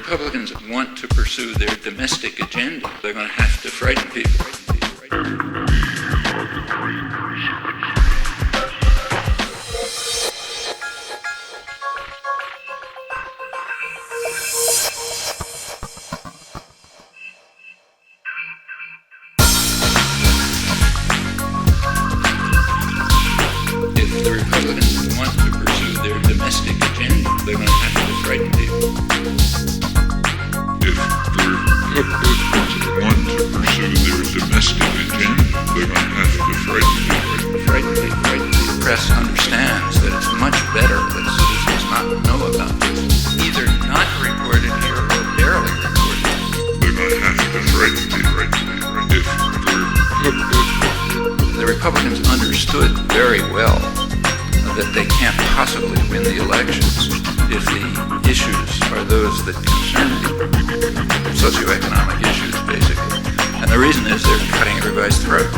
Republicans want to pursue their domestic agenda, they're going to have to frighten people. If the Republicans want to pursue their domestic agenda, they're going to have to frighten people. If the Republicans want to pursue their domestic agenda, they're going to have to frighten people. The press understands that it's much better that citizens not know about this, either not reported here or barely reported. They're going to have to frighten people. If the Republicans understood very well that they can't possibly win the elections if the issues are those that concern people, socioeconomic issues, basically. And the reason is they're cutting everybody's throat,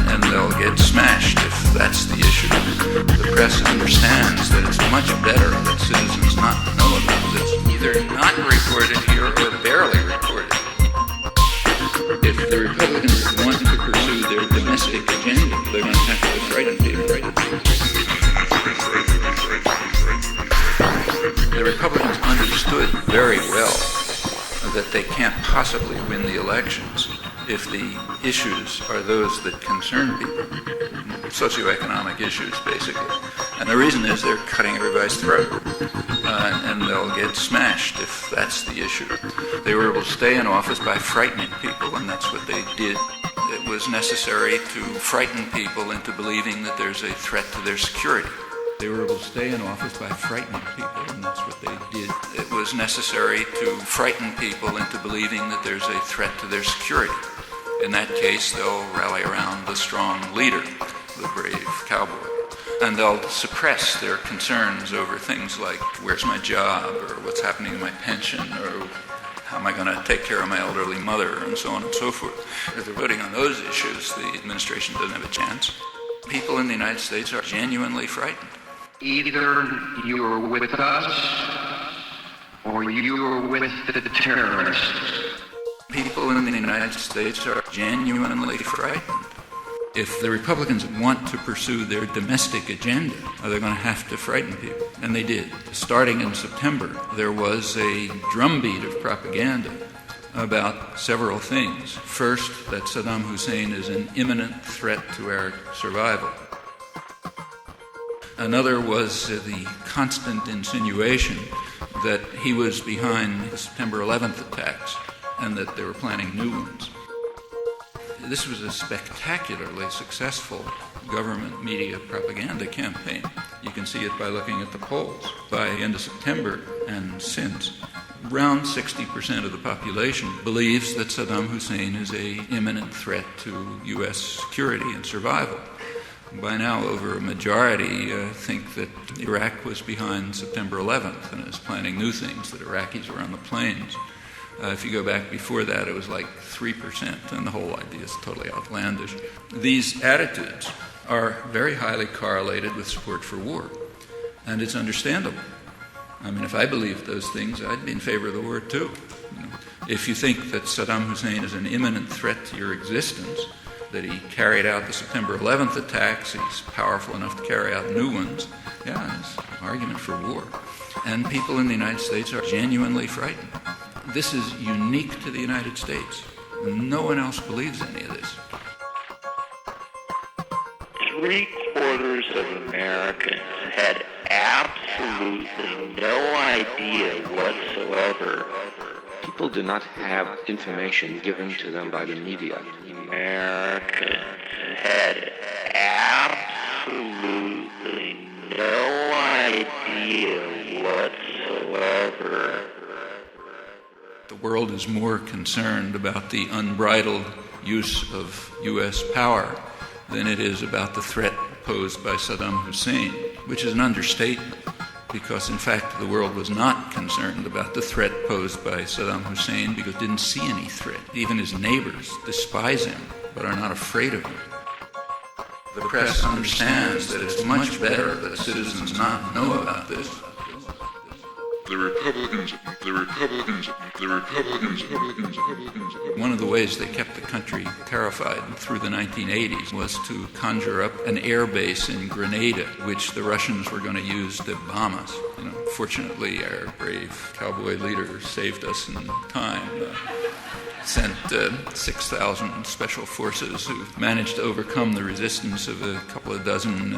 and they'll get smashed if that's the issue. The press understands that it's much better that citizens not know about this, either not reported here or barely reported. If the Republicans want to pursue their domestic agenda, they're going to have to frighten people. The Republicans understood very well that they can't possibly win the elections if the issues are those that concern people, socioeconomic issues, basically. And the reason is they're cutting everybody's throat, and they'll get smashed if that's the issue. They were able to stay in office by frightening people, and that's what they did. It was necessary to frighten people into believing that there's a threat to their security. They were able to stay in office by frightening people, and that's what they did. It was necessary to frighten people into believing that there's a threat to their security. In that case, they'll rally around the strong leader, the brave cowboy, and they'll suppress their concerns over things like, where's my job, or what's happening to my pension, or how am I going to take care of my elderly mother, and so on and so forth. If they're voting on those issues, the administration doesn't have a chance. People in the United States are genuinely frightened. Either you're with us, or you're with the terrorists. People in the United States are genuinely frightened. If the Republicans want to pursue their domestic agenda, they're going to have to frighten people. And they did. Starting in September, there was a drumbeat of propaganda about several things. First, that Saddam Hussein is an imminent threat to our survival. Another was the constant insinuation that he was behind the September 11th attacks and that they were planning new ones. This was a spectacularly successful government media propaganda campaign. You can see it by looking at the polls. By end of September and since, around 60% of the population believes that Saddam Hussein is an imminent threat to U.S. security and survival. By now, over a majority think that Iraq was behind September 11th and is planning new things, that Iraqis were on the plains. If you go back before that, it was like 3%, and the whole idea is totally outlandish. These attitudes are very highly correlated with support for war, and it's understandable. I mean, if I believed those things, I'd be in favor of the war too. If you think that Saddam Hussein is an imminent threat to your existence, that he carried out the September 11th attacks, he's powerful enough to carry out new ones, yeah, it's an argument for war. And people in the United States are genuinely frightened. This is unique to the United States. No one else believes any of this. 3/4 of Americans had absolutely no idea whatsoever. People do not have information given to them by the media. Americans had absolutely no idea whatsoever. The world is more concerned about the unbridled use of U.S. power than it is about the threat posed by Saddam Hussein, which is an understatement, because in fact the world was not concerned about the threat posed by Saddam Hussein because it didn't see any threat. Even his neighbors despise him but are not afraid of him. The press understands that it's much better that citizens not know about this. The Republicans. One of the ways they kept the country terrified through the 1980s was to conjure up an air base in Grenada, which the Russians were going to use to bomb us. Fortunately, our brave cowboy leader saved us in time. Sent 6,000 special forces who managed to overcome the resistance of a couple of dozen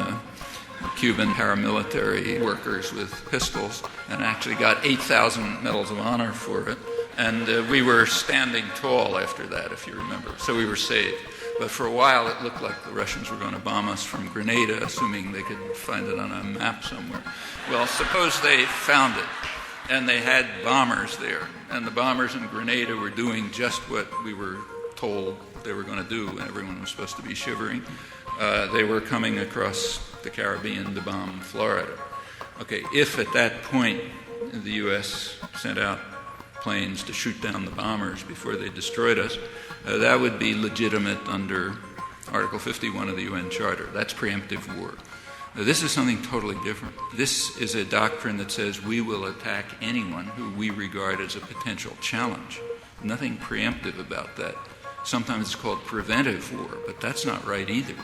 Cuban paramilitary workers with pistols, and actually got 8,000 Medals of Honor for it. And we were standing tall after that, if you remember, so we were saved. But for a while it looked like the Russians were going to bomb us from Grenada, assuming they could find it on a map somewhere. Well, suppose they found it, and they had bombers there, and the bombers in Grenada were doing just what we were told they were going to do, and everyone was supposed to be shivering. They were coming across the Caribbean to bomb Florida. Okay, if at that point the U.S. sent out planes to shoot down the bombers before they destroyed us, that would be legitimate under Article 51 of the UN Charter. That's preemptive war. Now, this is something totally different. This is a doctrine that says we will attack anyone who we regard as a potential challenge. Nothing preemptive about that. Sometimes it's called preventive war, but that's not right either.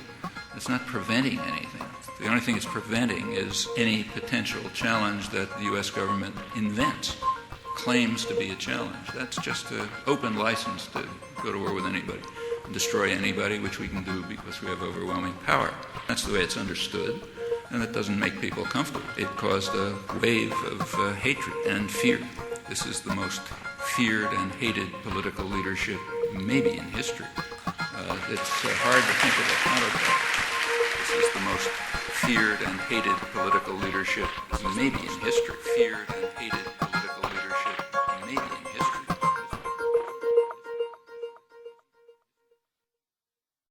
It's not preventing anything. The only thing it's preventing is any potential challenge that the U.S. government invents, claims to be a challenge. That's just an open license to go to war with anybody. destroy anybody, which we can do because we have overwhelming power. That's the way it's understood, and that doesn't make people comfortable. It caused a wave of hatred and fear. This is the most feared and hated political leadership maybe in history. It's hard to think of a counterpart. This is the most feared and hated political leadership maybe in history. Feared and hated.